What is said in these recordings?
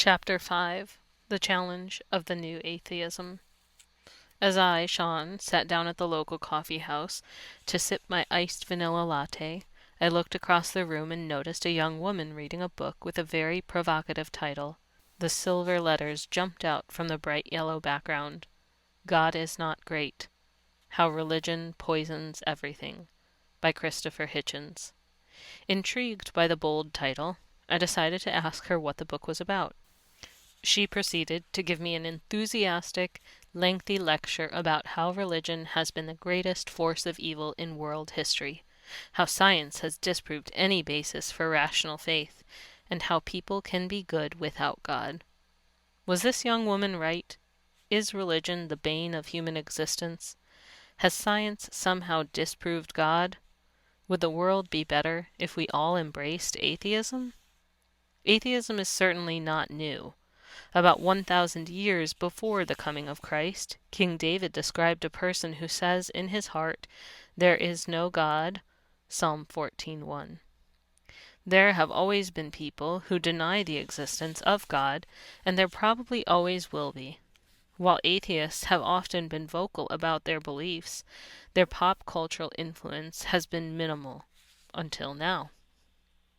Chapter 5 The Challenge of the New Atheism. As I, Sean, sat down at the local coffee house to sip my iced vanilla latte, I looked across the room and noticed a young woman reading a book with a very provocative title. The silver letters jumped out from the bright yellow background. God is Not Great. How Religion Poisons Everything, by Christopher Hitchens. Intrigued by the bold title, I decided to ask her what the book was about. She proceeded to give me an enthusiastic, lengthy lecture about how religion has been the greatest force of evil in world history, how science has disproved any basis for rational faith, and how people can be good without God. Was this young woman right? Is religion the bane of human existence? Has science somehow disproved God? Would the world be better if we all embraced atheism? Atheism is certainly not new. About 1,000 years before the coming of Christ, King David described a person who says in his heart, "There is no God," Psalm 14:1. There have always been people who deny the existence of God, and there probably always will be. While atheists have often been vocal about their beliefs, their pop cultural influence has been minimal, until now.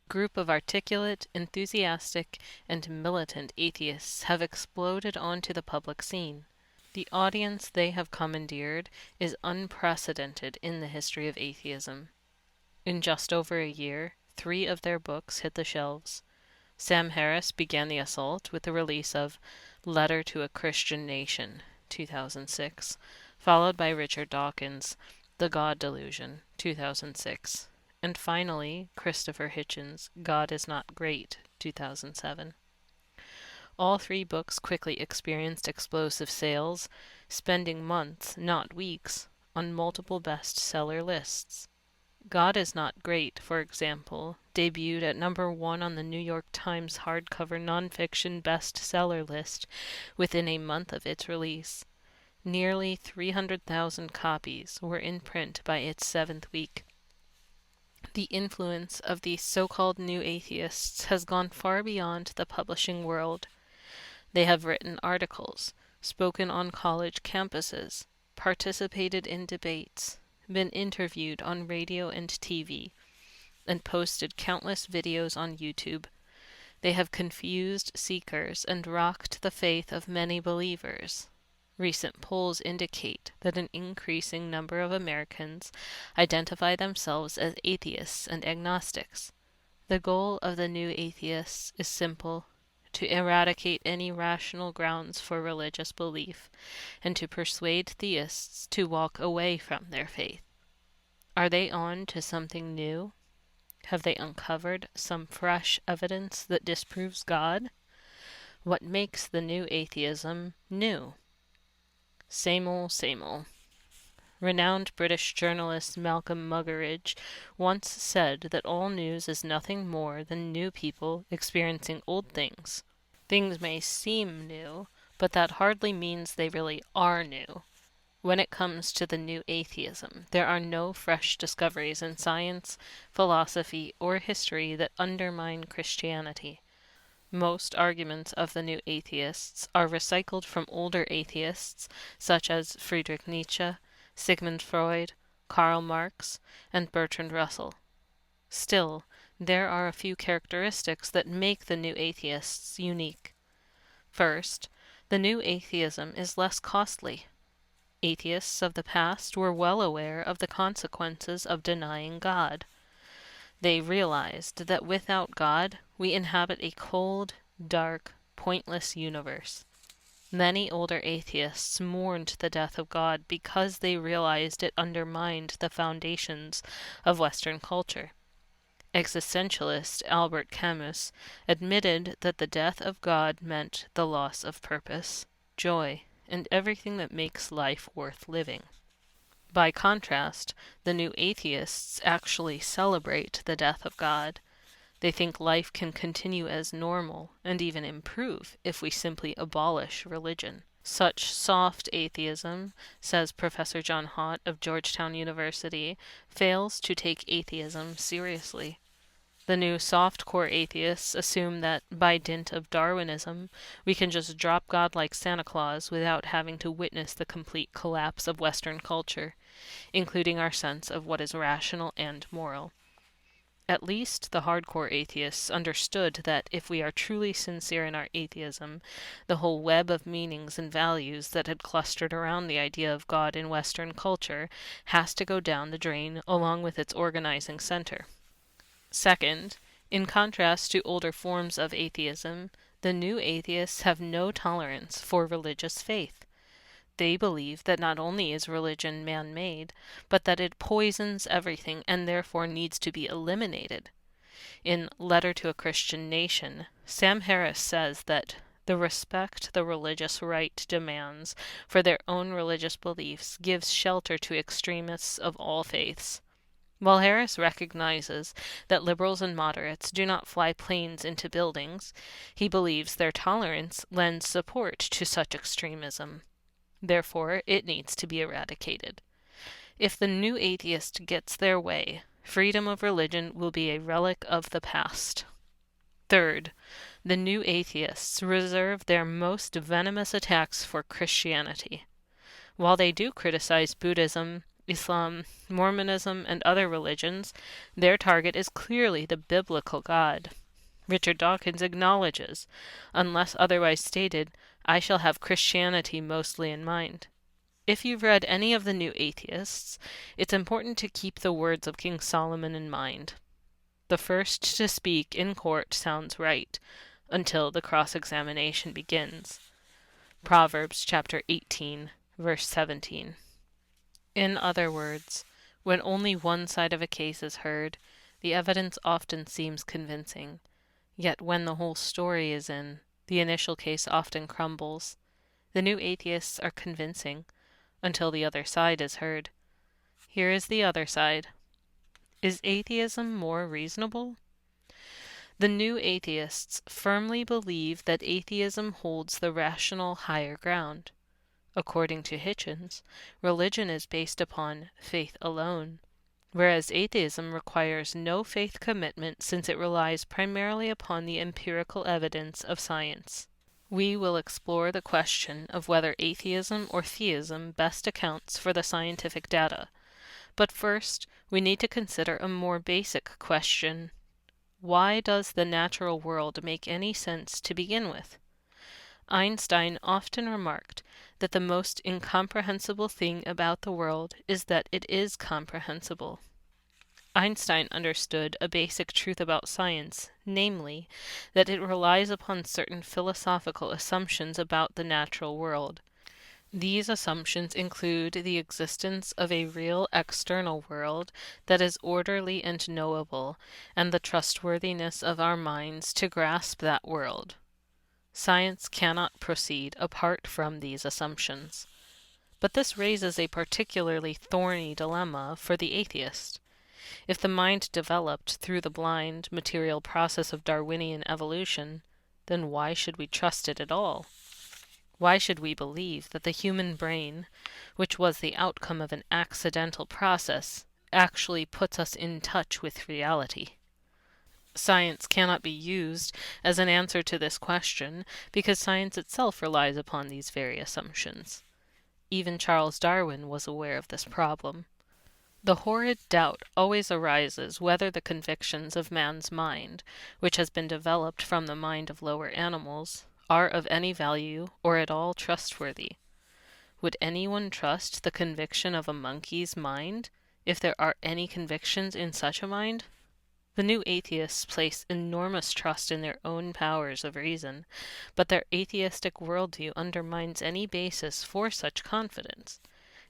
Group of articulate, enthusiastic, and militant atheists have exploded onto the public scene. The audience they have commandeered is unprecedented in the history of atheism. In just over a year, 3 of their books hit the shelves. Sam Harris began the assault with the release of Letter to a Christian Nation, 2006, followed by Richard Dawkins' The God Delusion, 2006. And finally, Christopher Hitchens' God is Not Great, 2007. All 3 books quickly experienced explosive sales, spending months, not weeks, on multiple bestseller lists. God is Not Great, for example, debuted at number 1 on the New York Times hardcover nonfiction bestseller list within a month of its release. Nearly 300,000 copies were in print by its 7th week. The influence of these so-called new atheists has gone far beyond the publishing world. They have written articles, spoken on college campuses, participated in debates, been interviewed on radio and TV, and posted countless videos on YouTube. They have confused seekers and rocked the faith of many believers. Recent polls indicate that an increasing number of Americans identify themselves as atheists and agnostics. The goal of the new atheists is simple: to eradicate any rational grounds for religious belief, and to persuade theists to walk away from their faith. Are they on to something new? Have they uncovered some fresh evidence that disproves God? What makes the new atheism new? Same ol', same ol'. Renowned British journalist Malcolm Muggeridge once said that all news is nothing more than new people experiencing old things. Things may seem new, but that hardly means they really are new. When it comes to the new atheism, there are no fresh discoveries in science, philosophy, or history that undermine Christianity. Most arguments of the new atheists are recycled from older atheists such as Friedrich Nietzsche, Sigmund Freud, Karl Marx, and Bertrand Russell. Still, there are a few characteristics that make the new atheists unique. First, the new atheism is less costly. Atheists of the past were well aware of the consequences of denying God. They realized that without God, we inhabit a cold, dark, pointless universe. Many older atheists mourned the death of God because they realized it undermined the foundations of Western culture. Existentialist Albert Camus admitted that the death of God meant the loss of purpose, joy, and everything that makes life worth living. By contrast, the new atheists actually celebrate the death of God. They think life can continue as normal and even improve if we simply abolish religion. Such soft atheism, says Professor John Hott of Georgetown University, fails to take atheism seriously. The new soft-core atheists assume that, by dint of Darwinism, we can just drop God like Santa Claus without having to witness the complete collapse of Western culture, including our sense of what is rational and moral. At least the hardcore atheists understood that if we are truly sincere in our atheism, the whole web of meanings and values that had clustered around the idea of God in Western culture has to go down the drain along with its organizing center. Second, in contrast to older forms of atheism, the new atheists have no tolerance for religious faith. They believe that not only is religion man-made, but that it poisons everything and therefore needs to be eliminated. In Letter to a Christian Nation, Sam Harris says that the respect the religious right demands for their own religious beliefs gives shelter to extremists of all faiths. While Harris recognizes that liberals and moderates do not fly planes into buildings, he believes their tolerance lends support to such extremism. Therefore, it needs to be eradicated. If the new atheist gets their way, freedom of religion will be a relic of the past. Third, the new atheists reserve their most venomous attacks for Christianity. While they do criticize Buddhism, Islam, Mormonism, and other religions, their target is clearly the biblical God. Richard Dawkins acknowledges, unless otherwise stated, I shall have Christianity mostly in mind. If you've read any of the New Atheists, it's important to keep the words of King Solomon in mind. The first to speak in court sounds right, until the cross-examination begins. Proverbs chapter 18, verse 17. In other words, when only one side of a case is heard, the evidence often seems convincing. Yet when the whole story is in, the initial case often crumbles. The new atheists are convincing, until the other side is heard. Here is the other side. Is atheism more reasonable? The new atheists firmly believe that atheism holds the rational higher ground. According to Hitchens, religion is based upon faith alone, whereas atheism requires no faith commitment since it relies primarily upon the empirical evidence of science. We will explore the question of whether atheism or theism best accounts for the scientific data. But first, we need to consider a more basic question. Why does the natural world make any sense to begin with? Einstein often remarked that the most incomprehensible thing about the world is that it is comprehensible. Einstein understood a basic truth about science, namely, that it relies upon certain philosophical assumptions about the natural world. These assumptions include the existence of a real external world that is orderly and knowable, and the trustworthiness of our minds to grasp that world. Science cannot proceed apart from these assumptions. But this raises a particularly thorny dilemma for the atheist. If the mind developed through the blind, material process of Darwinian evolution, then why should we trust it at all? Why should we believe that the human brain, which was the outcome of an accidental process, actually puts us in touch with reality? Science cannot be used as an answer to this question because science itself relies upon these very assumptions. Even Charles Darwin was aware of this problem. The horrid doubt always arises whether the convictions of man's mind, which has been developed from the mind of lower animals, are of any value or at all trustworthy. Would anyone trust the conviction of a monkey's mind, if there are any convictions in such a mind? The new atheists place enormous trust in their own powers of reason, but their atheistic worldview undermines any basis for such confidence.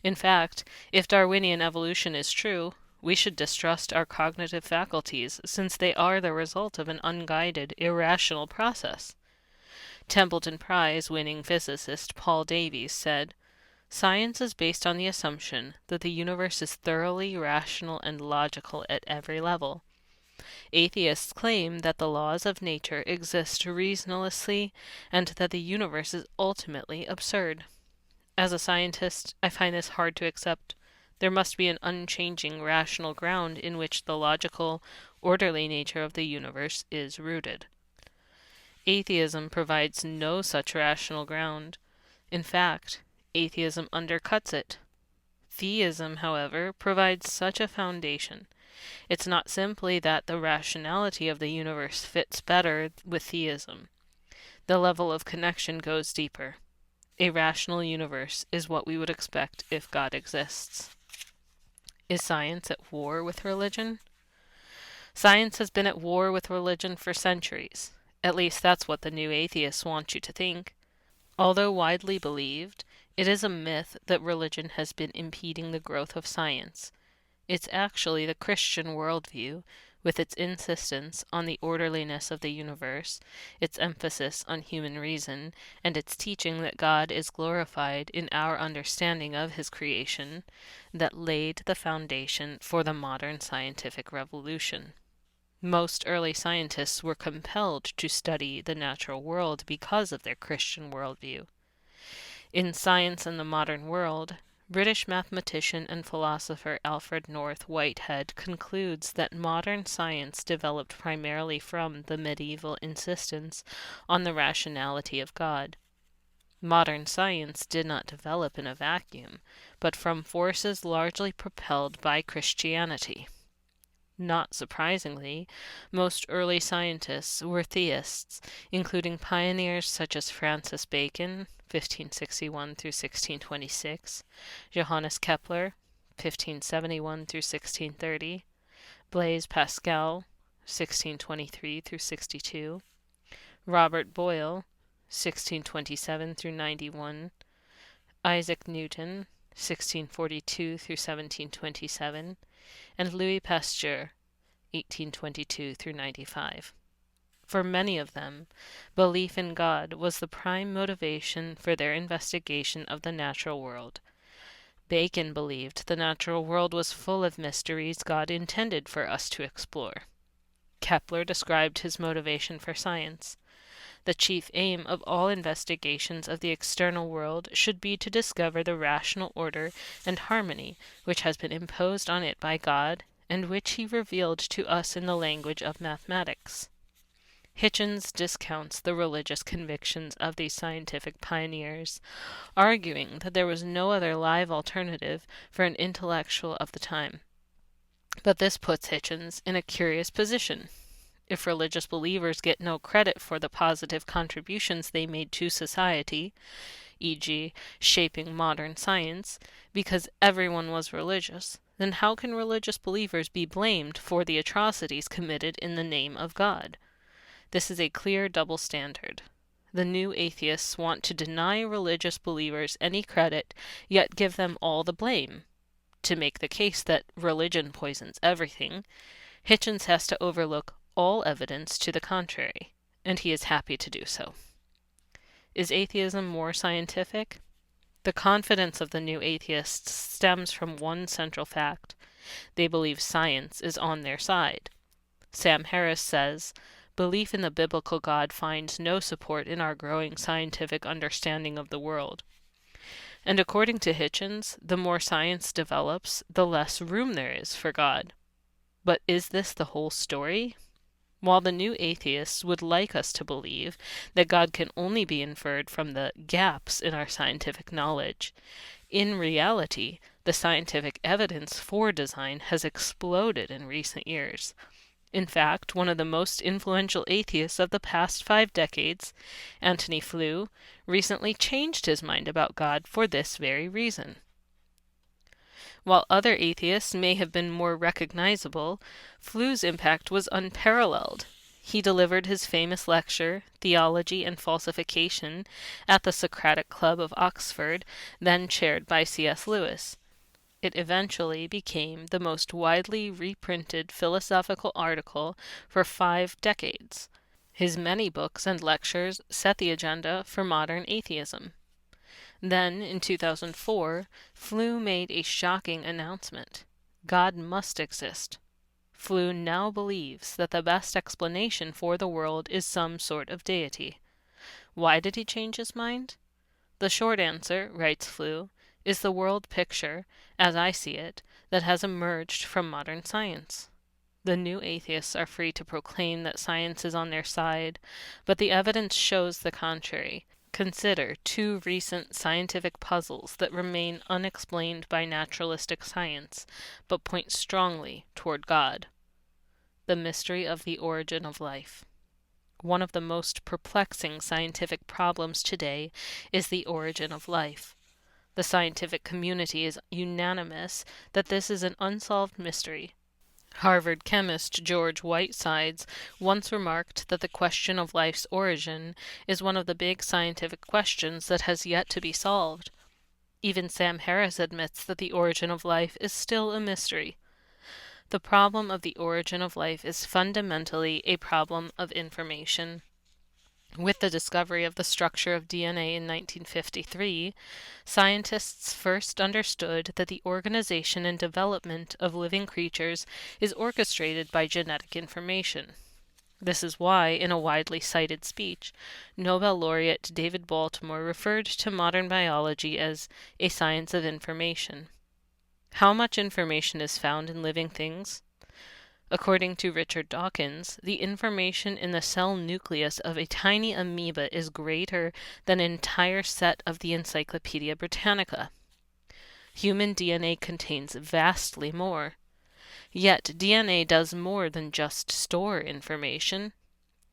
In fact, if Darwinian evolution is true, we should distrust our cognitive faculties, since they are the result of an unguided, irrational process. Templeton Prize-winning physicist Paul Davies said, "Science is based on the assumption that the universe is thoroughly rational and logical at every level. Atheists claim that the laws of nature exist reasonlessly and that the universe is ultimately absurd. As a scientist, I find this hard to accept. There must be an unchanging rational ground in which the logical orderly nature of the universe is rooted. Atheism provides no such rational ground. In fact, atheism undercuts it. Theism, however, provides such a foundation. It's not simply that the rationality of the universe fits better with theism. The level of connection goes deeper. A rational universe is what we would expect if God exists. Is science at war with religion? Science has been at war with religion for centuries. At least that's what the new atheists want you to think. Although widely believed, it is a myth that religion has been impeding the growth of science. It's actually the Christian worldview, with its insistence on the orderliness of the universe, its emphasis on human reason, and its teaching that God is glorified in our understanding of his creation, that laid the foundation for the modern scientific revolution. Most early scientists were compelled to study the natural world because of their Christian worldview. In Science and the Modern World, British mathematician and philosopher Alfred North Whitehead concludes that modern science developed primarily from the medieval insistence on the rationality of God. Modern science did not develop in a vacuum, but from forces largely propelled by Christianity. Not surprisingly, most early scientists were theists, including pioneers such as Francis Bacon, 1561 through 1626, Johannes Kepler, 1571 through 1630, Blaise Pascal, 1623 through 62, Robert Boyle, 1627 through 91, Isaac Newton, 1642 through 1727, and Louis Pasteur, 1822 through 95. For many of them, belief in God was the prime motivation for their investigation of the natural world. Bacon believed the natural world was full of mysteries God intended for us to explore. Kepler described his motivation for science. The chief aim of all investigations of the external world should be to discover the rational order and harmony which has been imposed on it by God, and which he revealed to us in the language of mathematics. Hitchens discounts the religious convictions of these scientific pioneers, arguing that there was no other live alternative for an intellectual of the time. But this puts Hitchens in a curious position. If religious believers get no credit for the positive contributions they made to society, e.g., shaping modern science, because everyone was religious, then how can religious believers be blamed for the atrocities committed in the name of God? This is a clear double standard. The new atheists want to deny religious believers any credit, yet give them all the blame. To make the case that religion poisons everything, Hitchens has to overlook all evidence to the contrary, and he is happy to do so. Is atheism more scientific? The confidence of the new atheists stems from one central fact. They believe science is on their side. Sam Harris says, "Belief in the biblical God finds no support in our growing scientific understanding of the world." And according to Hitchens, the more science develops, the less room there is for God. But is this the whole story? While the new atheists would like us to believe that God can only be inferred from the gaps in our scientific knowledge, in reality, the scientific evidence for design has exploded in recent years. In fact, one of the most influential atheists of the past 5 decades, Antony Flew, recently changed his mind about God for this very reason. While other atheists may have been more recognizable, Flew's impact was unparalleled. He delivered his famous lecture, Theology and Falsification, at the Socratic Club of Oxford, then chaired by C.S. Lewis. It eventually became the most widely reprinted philosophical article for 5 decades. His many books and lectures set the agenda for modern atheism. Then, in 2004, Flew made a shocking announcement. God must exist. Flew now believes that the best explanation for the world is some sort of deity. Why did he change his mind? The short answer, writes Flew, is the world picture, as I see it, that has emerged from modern science. The new atheists are free to proclaim that science is on their side, but the evidence shows the contrary. Consider two recent scientific puzzles that remain unexplained by naturalistic science, but point strongly toward God. The mystery of the origin of life. One of the most perplexing scientific problems today is the origin of life. The scientific community is unanimous that this is an unsolved mystery. Harvard chemist George Whitesides once remarked that the question of life's origin is one of the big scientific questions that has yet to be solved. Even Sam Harris admits that the origin of life is still a mystery. The problem of the origin of life is fundamentally a problem of information. With the discovery of the structure of DNA in 1953, scientists first understood that the organization and development of living creatures is orchestrated by genetic information. This is why, in a widely cited speech, Nobel laureate David Baltimore referred to modern biology as a science of information. How much information is found in living things? According to Richard Dawkins, the information in the cell nucleus of a tiny amoeba is greater than an entire set of the Encyclopedia Britannica. Human DNA contains vastly more. Yet DNA does more than just store information.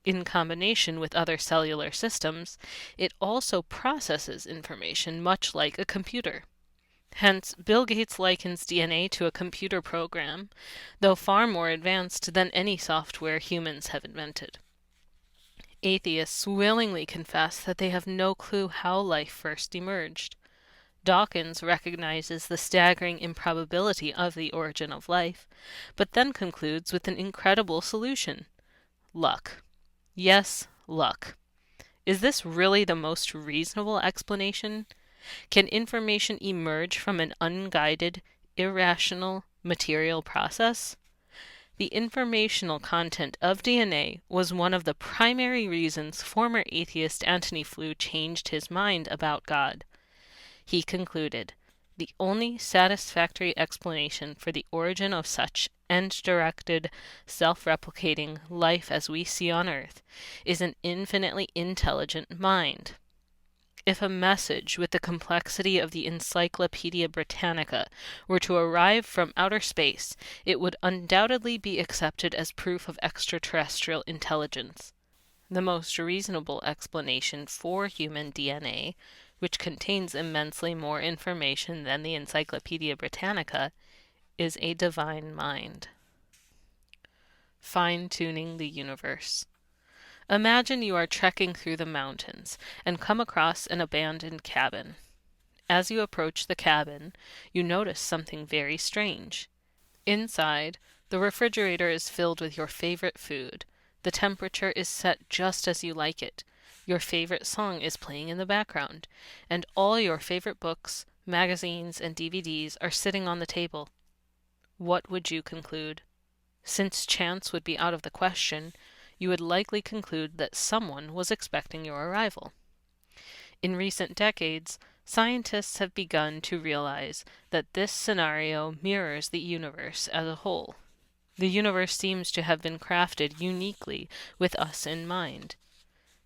In combination with other cellular systems, it also processes information much like a computer. Hence, Bill Gates likens DNA to a computer program, though far more advanced than any software humans have invented. Atheists willingly confess that they have no clue how life first emerged. Dawkins recognizes the staggering improbability of the origin of life, but then concludes with an incredible solution: luck. Yes, luck. Is this really the most reasonable explanation? Can information emerge from an unguided, irrational, material process? The informational content of DNA was one of the primary reasons former atheist Antony Flew changed his mind about God. He concluded, the only satisfactory explanation for the origin of such end-directed, self-replicating life as we see on Earth is an infinitely intelligent mind. If a message with the complexity of the Encyclopedia Britannica were to arrive from outer space, it would undoubtedly be accepted as proof of extraterrestrial intelligence. The most reasonable explanation for human DNA, which contains immensely more information than the Encyclopedia Britannica, is a divine mind. Fine-tuning the universe. Imagine you are trekking through the mountains and come across an abandoned cabin. As you approach the cabin, you notice something very strange. Inside, the refrigerator is filled with your favorite food. The temperature is set just as you like it. Your favorite song is playing in the background, and all your favorite books, magazines, and DVDs are sitting on the table. What would you conclude? Since chance would be out of the question, you would likely conclude that someone was expecting your arrival. In recent decades, scientists have begun to realize that this scenario mirrors the universe as a whole. The universe seems to have been crafted uniquely with us in mind.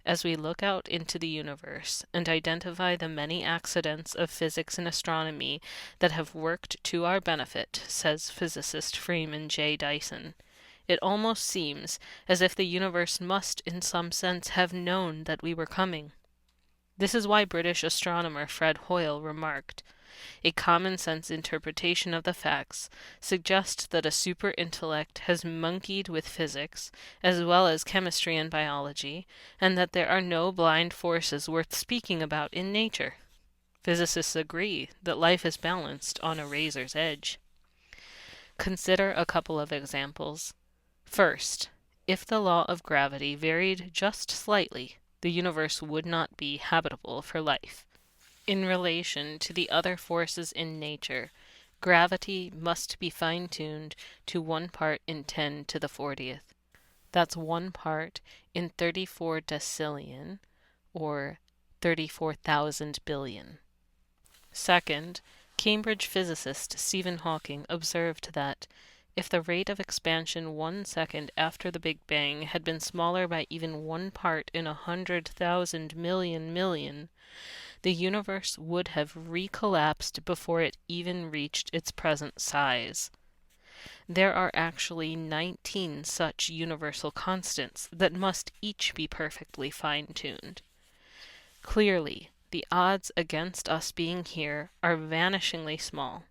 As we look out into the universe and identify the many accidents of physics and astronomy that have worked to our benefit, says physicist Freeman J. Dyson, it almost seems as if the universe must in some sense have known that we were coming. This is why British astronomer Fred Hoyle remarked, "A common-sense interpretation of the facts suggests that a super-intellect has monkeyed with physics, as well as chemistry and biology, and that there are no blind forces worth speaking about in nature." Physicists agree that life is balanced on a razor's edge. Consider a couple of examples. First, if the law of gravity varied just slightly, the universe would not be habitable for life. In relation to the other forces in nature, gravity must be fine-tuned to 1 part in 10 to the 40th. That's 1 part in 34 decillion, or 34,000 billion. Second, Cambridge physicist Stephen Hawking observed that if the rate of expansion 1 second after the Big Bang had been smaller by even 1 part in 100,000 million, the universe would have recollapsed before it even reached its present size. There are actually 19 such universal constants that must each be perfectly fine-tuned. Clearly, the odds against us being here are vanishingly small.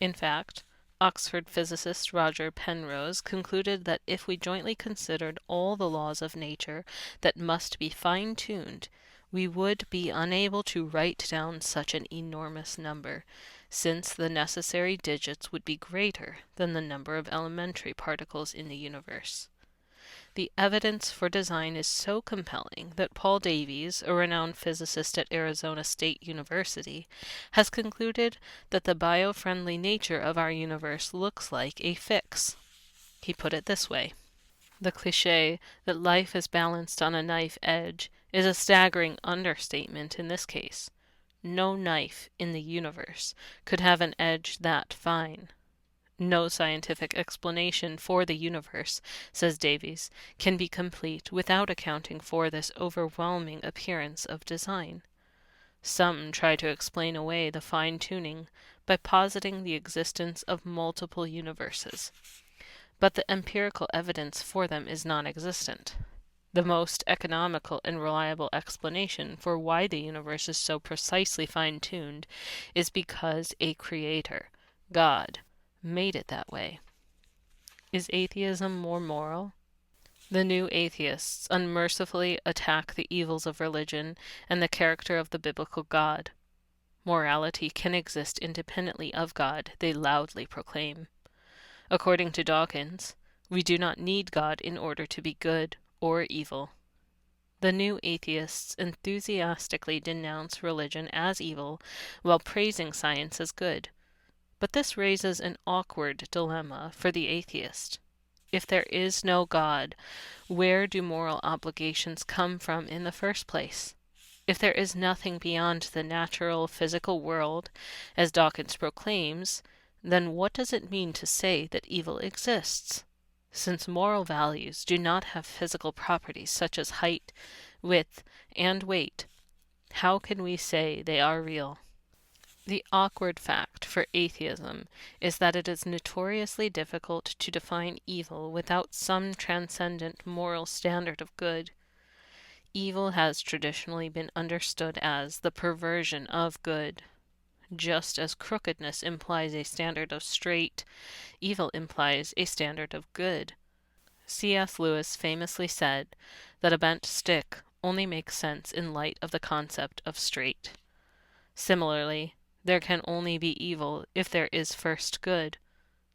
In fact, Oxford physicist Roger Penrose concluded that if we jointly considered all the laws of nature that must be fine-tuned, we would be unable to write down such an enormous number, since the necessary digits would be greater than the number of elementary particles in the universe. The evidence for design is so compelling that Paul Davies, a renowned physicist at Arizona State University, has concluded that the bio-friendly nature of our universe looks like a fix. He put it this way: the cliché that life is balanced on a knife edge is a staggering understatement in this case. No knife in the universe could have an edge that fine. No scientific explanation for the universe, says Davies, can be complete without accounting for this overwhelming appearance of design. Some try to explain away the fine-tuning by positing the existence of multiple universes, but the empirical evidence for them is non-existent. The most economical and reliable explanation for why the universe is so precisely fine-tuned is because a creator, God, made it that way. Is atheism more moral? The new atheists unmercifully attack the evils of religion and the character of the biblical God. Morality can exist independently of God, they loudly proclaim. According to Dawkins, we do not need God in order to be good or evil. The new atheists enthusiastically denounce religion as evil while praising science as good. But this raises an awkward dilemma for the atheist. If there is no God, where do moral obligations come from in the first place? If there is nothing beyond the natural physical world, as Dawkins proclaims, then what does it mean to say that evil exists? Since moral values do not have physical properties such as height, width, and weight, how can we say they are real? The awkward fact for atheism is that it is notoriously difficult to define evil without some transcendent moral standard of good. Evil has traditionally been understood as the perversion of good. Just as crookedness implies a standard of straight, evil implies a standard of good. C.S. Lewis famously said that a bent stick only makes sense in light of the concept of straight. Similarly, there can only be evil if there is first good,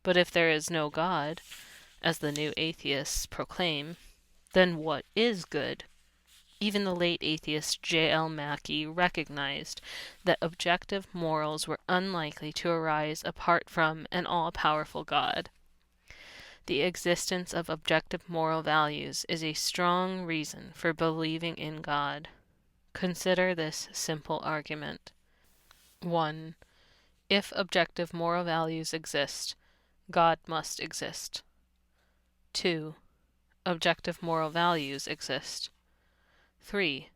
but if there is no God, as the new atheists proclaim, then what is good? Even the late atheist J.L. Mackie recognized that objective morals were unlikely to arise apart from an all-powerful God. The existence of objective moral values is a strong reason for believing in God. Consider this simple argument. 1. If objective moral values exist, God must exist. 2. Objective moral values exist. 3.